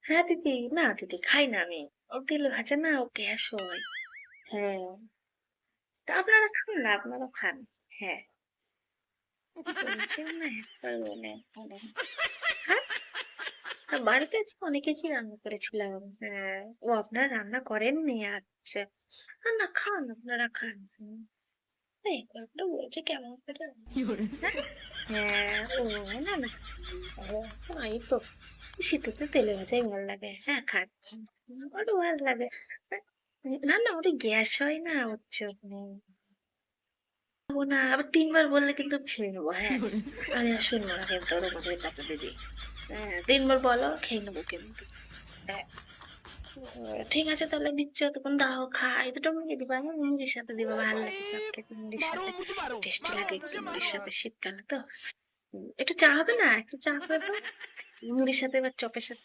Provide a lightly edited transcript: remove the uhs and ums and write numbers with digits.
হ্যাঁ দিদি, না দিদি খাই না আমি। ও তেলে ভাজা না, ও গ্যাস হয়। হ্যাঁ, তা আপনারা খান না, আপনারা খান। হ্যাঁ, বলছেন না একবার বলেন, বলেন। খান। আর বাড়িতে আজকে অনেক কিছুই রান্না করেছিলাম। হ্যাঁ, ও আপনারা রান্না করেননি? আচ্ছা। না না, খান, আপনারা খান। এই গল্পটা বলছে কেমন করে? হ্যাঁ, হ্যাঁ, ও না না, ও এই তো শীতের তো তেলে ভাজাই ভালো লাগে। হ্যাঁ, খান খান, আমারও ভালো লাগে। না না, ওটা গ্যাস হয় না, ওর জন্য খাবো না। আবার ৩ বার বললে কিন্তু খেয়ে নেবো। হ্যাঁ, আমি আর শুনবো না কিন্তু তোমাদের কথা দিদি। হ্যাঁ, 3 বার বলো, খেয়ে নেবো কিন্তু। হ্যাঁ, ঠিক আছে তাহলে দিচ্ছ, তখন দাও খাই। দুটো মুড়ি দিবা, হ্যাঁ, মুড়ির সাথে দিবা, ভালো লাগে চপ খেতে মুড়ির সাথে। টেস্টি লাগে একটু মুড়ির সাথে, শীতকালে তো। একটু চা হবে না? একটু চা করে দাও। মুড়ির সাথে বা চপের সাথে